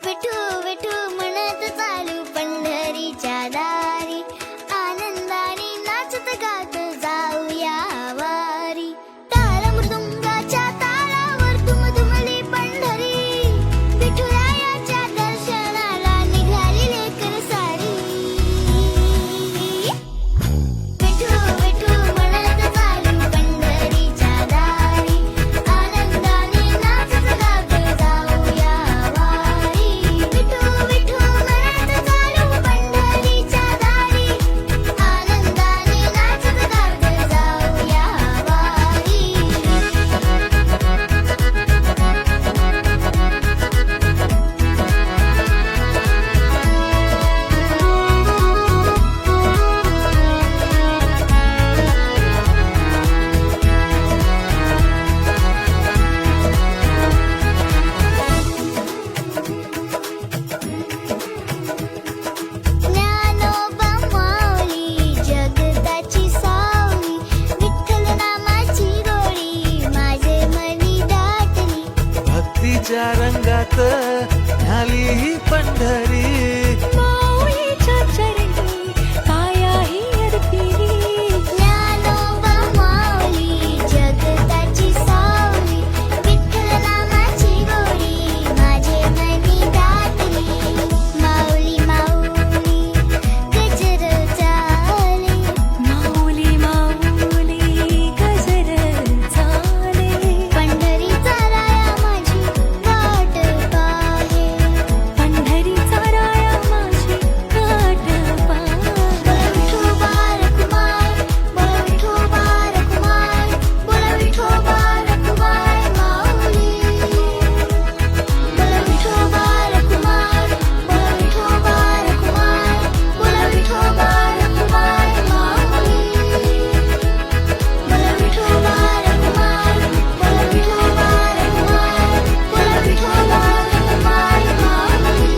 विठू विठू म्हणत चालू पंढरीच्या दारी, आनंदाने नाचत गात जाऊया वारी. टाळ मृदुंगाच्या तालावर दुमदुमली पंढरी, विठुरायाच्या दर्शनाला निघाली लेकर सारी. विठू विठू म्हणत चालू पंढरीच्या दारी, आनंदाने नाचत गात जाऊया वारी. विठू विठू म्हणत चालू पंढरीच्या दारी, आनंदाने नाचत गात जाऊया वारी. ज्ञानोबा माऊली जगताची सावली, विठ्ठल नामाची गोडी माझे मनी दाटली. भक्तीच्या रंगात झाली ही पंढरी, माऊलीच्या चरणी पायाही अर्पिली. ज्ञानोबा माऊली जगताची सावली, विठ्ठल नामाची गोडी माझे मनी दाटली. माऊली माऊली गजर चाले, माऊली माऊली गजर चाले, पंढरीचा राया माझी वाट पाहे. पंढरीचा राया माझी वाट पाहे. बोला विठोबा रखुमाय, बोला विठोबा रखुमाय, बोला विठोबा रखुमाय माऊली. बोला विठोबा रखुमाय, बोला विठोबा रखुमाय, बोला विठोबा रखुमाय माऊली. बोला विठोबा रखुमाय, बोला विठोबा रखुमाय, बोला विठोबा रखुमाय माऊली.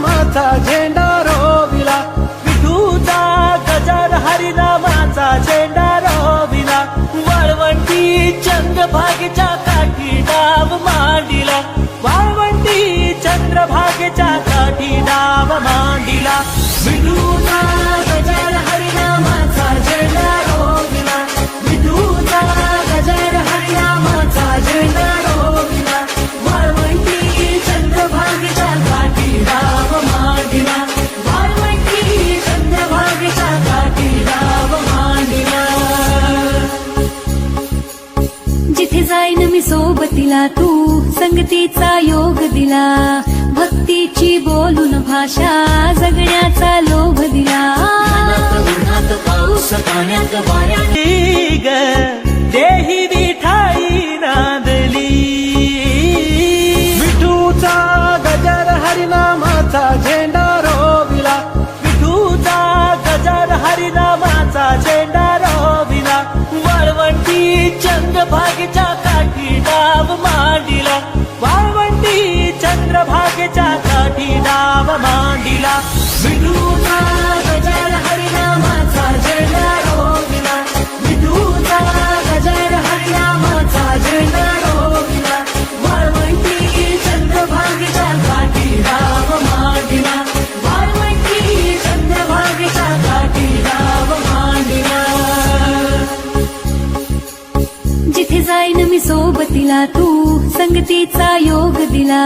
माझा झेंडा रोविला विठूचा गजर, हरिनामाचा झेंडा रोविला. वाळवंटी चंद्रभागेच्या काठी डाव मांडिला, वाळवंटी चंद्रभागेच्या काठी डाव मांडिला. विठूचा गजर, हरिनामाचा झेंडा रोविला, विठूचा गजर, हरिनामाचा झेंडा रोविला. वाळवंटी चंद्रभागेच्या काठी डाव मांडिला, वाळवंटी चंद्रभागेच्या काठी डाव मांडिला. जिथे जाईन मी सोबतीला तू संगतीचा योग दिला, भक्तीची बोलून भाषा जगण्याचा लोभ दिला. उन्हात पाऊस पाण्यात वाऱ्याने ग देही विठाई नांदली. विठूचा गजर, हरिनामाचा झेंडा रोविला, विठूचा गजर, हरिनामाचा झेंडा रोविला. वाळवंटी चंद्रभागेच्या काठी डाव मांडिला, वाळवंटी चंद्रभागेच्या काठी डाव मांडिला. विठूचा गजर, हरिनामाचा झेंडा रोविला, विठूचा गजर, हरिनामाचा झेंडा रोविला. वाळवंटी चंद्रभागेच्या काठी डाव मांडिला, वाळवंटी चंद्रभागेच्या काठी डाव मांडिला. जिथे जाईन मी सोबतीला तू संगतीचा योग दिला,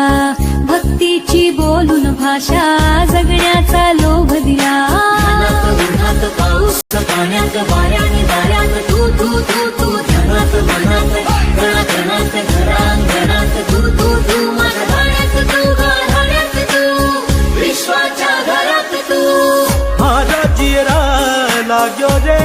भक्तीची बोलून भाषा जगण्याचा लोभ दिला. उन्हात पाऊस पाण्यात वाऱ्याने दाऱ्यात तू तू तू तू, धनात मनात कणाकणात घरांगणात तू तू तू, माझ्या गाण्यात तू, गाण्यात तू, विश्वाच्या घरात तू. माझा चिरा लाग्यो रे